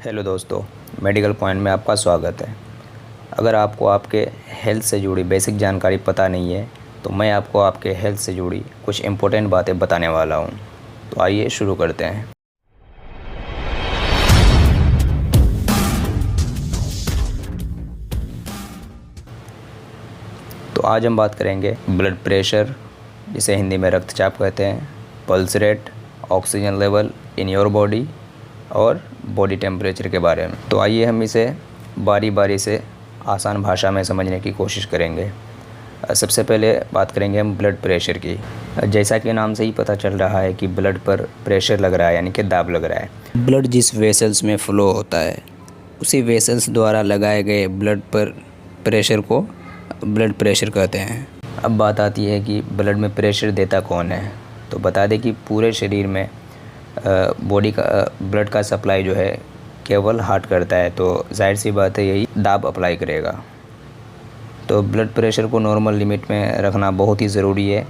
Hello दोस्तों, medical point में आपका स्वागत है। अगर आपको आपके हेल्थ से जुड़ी बेसिक जानकारी पता नहीं है तो मैं आपको आपके हेल्थ से जुड़ी कुछ इम्पोर्टेंट बातें बताने वाला हूँ। तो आइए शुरू करते हैं। तो आज हम बात करेंगे ब्लड प्रेशर, जिसे हिंदी में रक्तचाप कहते हैं, pulse rate, oxygen level in your body और बॉडी टेम्परेचर के बारे में। तो आइए हम इसे बारी बारी से आसान भाषा में समझने की कोशिश करेंगे। सबसे पहले बात करेंगे हम ब्लड प्रेशर की। जैसा कि नाम से ही पता चल रहा है कि ब्लड पर प्रेशर लग रहा है, यानी कि दाब लग रहा है। ब्लड जिस वेसल्स में फ़्लो होता है उसी वेसल्स द्वारा लगाए गए ब्लड पर प्रेशर को ब्लड प्रेशर कहते हैं। अब बात आती है कि ब्लड में प्रेशर देता कौन है। तो बता दें कि पूरे शरीर में बॉडी का ब्लड का सप्लाई जो है केवल हार्ट करता है, तो जाहिर सी बात है यही दाब अप्लाई करेगा। तो ब्लड प्रेशर को नॉर्मल लिमिट में रखना बहुत ही ज़रूरी है,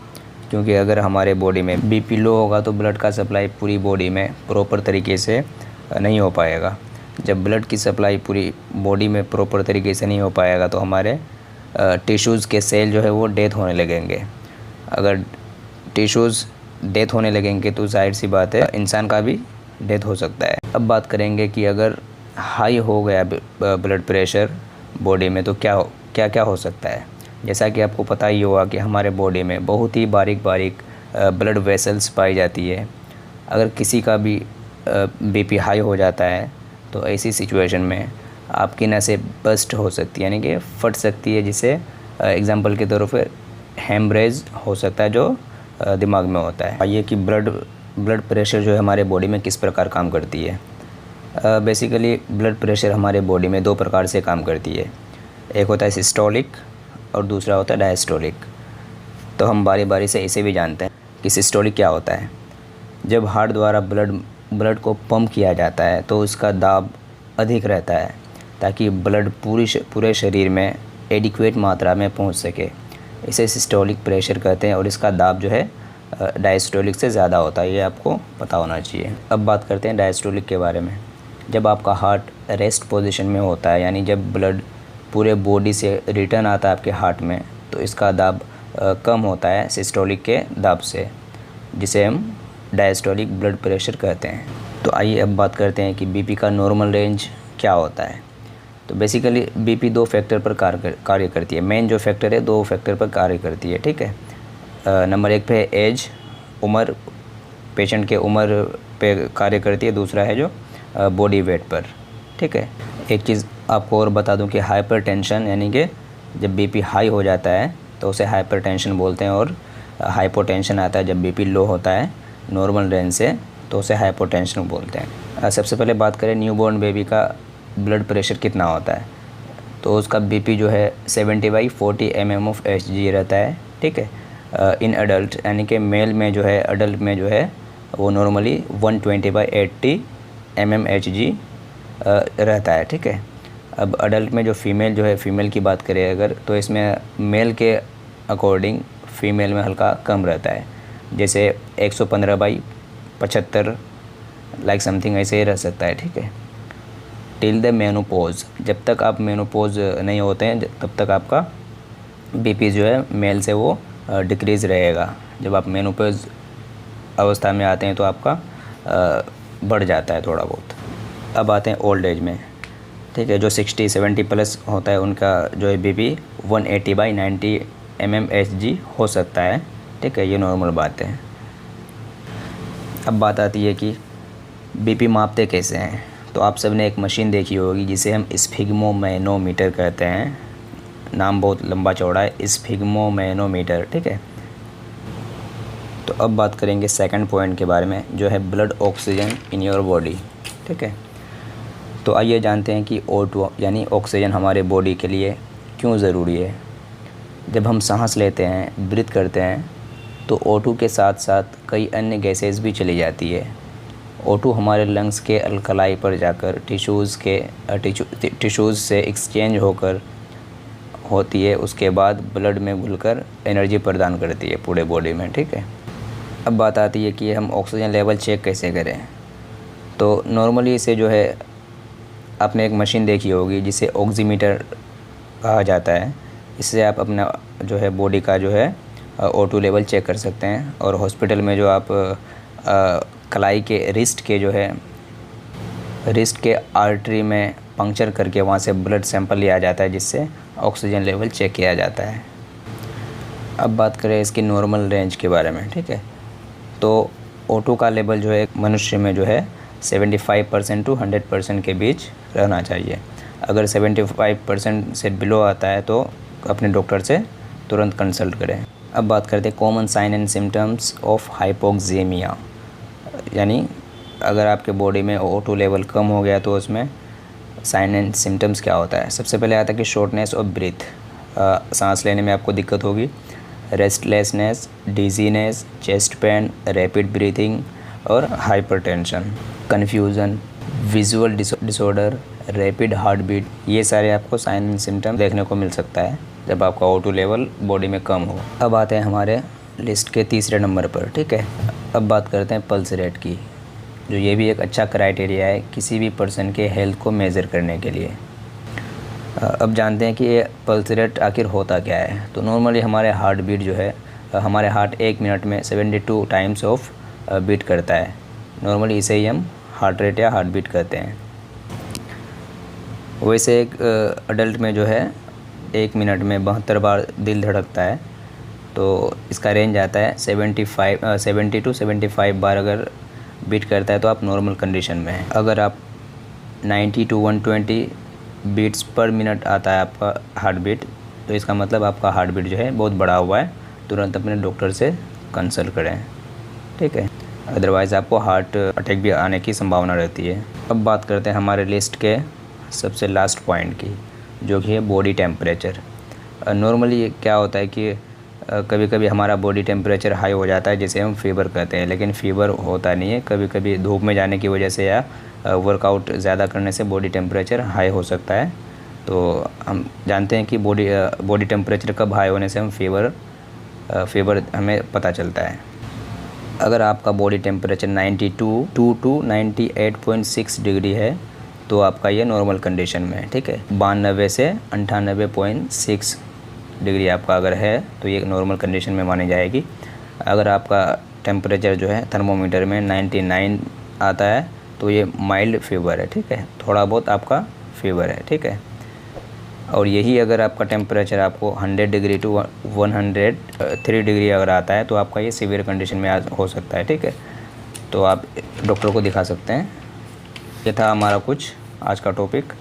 क्योंकि अगर हमारे बॉडी में बीपी लो होगा तो ब्लड का सप्लाई पूरी बॉडी में प्रॉपर तरीके से नहीं हो पाएगा। जब ब्लड की सप्लाई पूरी बॉडी में प्रॉपर तरीके से नहीं हो पाएगा तो हमारे टिश्यूज़ के सेल जो है वो डेथ होने लगेंगे। अगर टिश्यूज़ डेथ होने लगेंगे तो जाहिर सी बात है इंसान का भी डेथ हो सकता है। अब बात करेंगे कि अगर हाई हो गया ब्लड प्रेशर बॉडी में तो क्या क्या हो सकता है। जैसा कि आपको पता ही होगा कि हमारे बॉडी में बहुत ही बारीक बारीक ब्लड वेसल्स पाई जाती है। अगर किसी का भी बीपी हाई हो जाता है तो ऐसी सिचुएशन में आपकी नसें बस्ट हो सकती है, यानी कि फट सकती है, जिसे एग्जांपल के तौर पर हेमरेज हो सकता है जो दिमाग में होता है। ये कि ब्लड प्रेशर जो है हमारे बॉडी में किस प्रकार काम करती है। बेसिकली ब्लड प्रेशर हमारे बॉडी में दो प्रकार से काम करती है। एक होता है सिस्टोलिक और दूसरा होता है डायस्टोलिक। तो हम बारी बारी से इसे भी जानते हैं कि सिस्टोलिक क्या होता है। जब हार्ट द्वारा ब्लड को पंप किया जाता है तो उसका दाब अधिक रहता है, ताकि ब्लड पूरे शरीर में एडिक्वेट मात्रा में पहुंच सके। इसे सिस्टोलिक प्रेशर कहते हैं और इसका दाब जो है डायस्टोलिक से ज़्यादा होता है, ये आपको पता होना चाहिए। अब बात करते हैं डायस्टोलिक के बारे में। जब आपका हार्ट रेस्ट पोजीशन में होता है, यानी जब ब्लड पूरे बॉडी से रिटर्न आता है आपके हार्ट में, तो इसका दाब कम होता है सिस्टोलिक के दाब से, जिसे हम डायस्टोलिक ब्लड प्रेशर कहते हैं। तो आइए अब बात करते हैं कि बीपी का नॉर्मल रेंज क्या होता है। तो बेसिकली बीपी दो फैक्टर पर कार्य करती है। मेन जो फैक्टर है दो फैक्टर पर कार्य करती है, ठीक है। नंबर एक पे एज, उम्र, पेशेंट के उम्र पे कार्य करती है। दूसरा है जो बॉडी वेट पर, ठीक है। एक चीज़ आपको और बता दूं कि हाइपरटेंशन, यानी कि जब बीपी हाई हो जाता है तो उसे हाइपरटेंशन बोलते हैं, और हाइपोटेंशन आता है जब बीपी लो होता है नॉर्मल रेंज से, तो उसे हाइपोटेंशन बोलते हैं। सबसे पहले बात करें न्यूबॉर्न बेबी का ब्लड प्रेशर कितना होता है। तो उसका बीपी जो है 70/40 mmHg रहता है, ठीक है। इन अडल्ट, यानी कि मेल में जो है, अडल्ट में जो है वो नॉर्मली 120/80 mmHg रहता है, ठीक है। अब अडल्ट में जो फीमेल जो है, फीमेल की बात करें अगर, तो इसमें मेल के अकॉर्डिंग फ़ीमेल में हल्का कम रहता है, जैसे 115/75 लाइक समथिंग ऐसे ही रह सकता है, ठीक है। टिल द मेनोपॉज, जब तक आप मेनोपॉज नहीं होते हैं तब तक आपका बीपी जो है मेल से वो डिक्रीज़ रहेगा। जब आप मेनोपॉज अवस्था में आते हैं तो आपका बढ़ जाता है थोड़ा बहुत। अब आते हैं ओल्ड एज में, ठीक है। जो 60-70 प्लस होता है उनका जो है बीपी 180/90 mmHg हो सकता है, ठीक है। ये नॉर्मल बात है। अब बात आती है कि बीपी मापते कैसे हैं। तो आप सब ने एक मशीन देखी होगी जिसे हम स्फिग्मोमैनोमीटर कहते हैं। नाम बहुत लंबा चौड़ा है, स्फिग्मोमैनोमीटर, ठीक है। तो अब बात करेंगे सेकंड पॉइंट के बारे में, जो है blood oxygen in your body, ठीक है। तो आइए जानते हैं कि O2 यानी ऑक्सीजन हमारे बॉडी के लिए क्यों ज़रूरी है। जब हम सांस लेते हैं, ब्रीथ करते हैं, तो O2 के साथ साथ कई अन्य गैसेस भी चली जाती है। O2 हमारे लंग्स के अल्कलाई पर जाकर टिश्यूज़ से एक्सचेंज होती है, उसके बाद ब्लड में घुलकर एनर्जी प्रदान करती है पूरे बॉडी में, ठीक है। अब बात आती है कि हम ऑक्सीजन लेवल चेक कैसे करें। तो नॉर्मली इसे जो है आपने एक मशीन देखी होगी जिसे ऑक्सीमीटर कहा जाता है। इससे आप अपना जो है बॉडी का जो है O2 लेवल चेक कर सकते हैं। और हॉस्पिटल में जो आप कलाई के रिस्ट के आर्टरी में पंक्चर करके वहाँ से ब्लड सैंपल लिया जाता है, जिससे ऑक्सीजन लेवल चेक किया जाता है। अब बात करें इसकी नॉर्मल रेंज के बारे में, ठीक है। तो O2 का लेवल जो है मनुष्य में जो है 75% to 100% के बीच रहना चाहिए। अगर 75% से बिलो आता है तो अपने डॉक्टर से तुरंत कंसल्ट करें। अब बात करते हैं common sign and symptoms of hypoxaemia, यानी अगर आपके बॉडी में O2 लेवल कम हो गया तो उसमें साइन एंड सिम्टम्स क्या होता है। सबसे पहले आता है कि शॉर्टनेस ऑफ ब्रीथ, सांस लेने में आपको दिक्कत होगी, restlessness, dizziness, chest pain, rapid breathing और hypertension, confusion, visual disorder, rapid heart beat. ये सारे आपको साइन एंड सिम्टम देखने को मिल सकता है जब आपका O2 लेवल बॉडी में कम हो। अब आते हैं हमारे लिस्ट के तीसरे नंबर पर, ठीक है। अब बात करते हैं पल्स रेट की, जो ये भी एक अच्छा क्राइटेरिया है किसी भी पर्सन के हेल्थ को मेज़र करने के लिए। अब जानते हैं कि ये पल्स रेट आखिर होता क्या है। तो नॉर्मली हमारे हार्ट बीट जो है, हमारे हार्ट 1 मिनट में 72 टाइम्स ऑफ बीट करता है। नॉर्मली इसे ही हम हार्ट रेट या हार्ट बीट कहते हैं। वैसे एक अडल्ट में जो है 1 मिनट में 72 बार दिल धड़कता है, तो इसका रेंज आता है 70 to 75 बार अगर बीट करता है तो आप नॉर्मल कंडीशन में हैं। अगर आप 90 to 120 बीट्स पर मिनट आता है आपका हार्ट बीट, तो इसका मतलब आपका हार्ट बीट जो है बहुत बढ़ा हुआ है, तुरंत अपने डॉक्टर से कंसल्ट करें, ठीक है। अदरवाइज़ आपको हार्ट अटैक भी आने की संभावना रहती है। अब बात करते हैं हमारे लिस्ट के सबसे लास्ट पॉइंट की, जो कि है बॉडी टेम्परेचर। नॉर्मली क्या होता है कि कभी कभी हमारा बॉडी टेम्परेचर हाई हो जाता है, जिसे हम फीवर कहते हैं, लेकिन फीवर होता नहीं है। कभी कभी धूप में जाने की वजह से या वर्कआउट ज़्यादा करने से बॉडी टेम्परेचर हाई हो सकता है। तो हम जानते हैं कि बॉडी टेम्परेचर कब हाई होने से हम फीवर हमें पता चलता है। अगर आपका बॉडी टेम्परेचर 92 to 98.6 डिग्री है तो आपका ये नॉर्मल कंडीशन में है, ठीक है। 92 से 98.6 डिग्री आपका अगर है तो ये नॉर्मल कंडीशन में मानी जाएगी। अगर आपका टेम्परेचर जो है थर्मोमीटर में 99 आता है तो ये माइल्ड फीवर है, ठीक है, थोड़ा बहुत आपका फीवर है, ठीक है। और यही अगर आपका टेम्परेचर आपको 100 डिग्री टू 103 डिग्री अगर आता है तो आपका ये सीवियर कंडीशन में हो सकता है, ठीक है। तो आप डॉक्टर को दिखा सकते हैं। ये था हमारा कुछ आज का टॉपिक।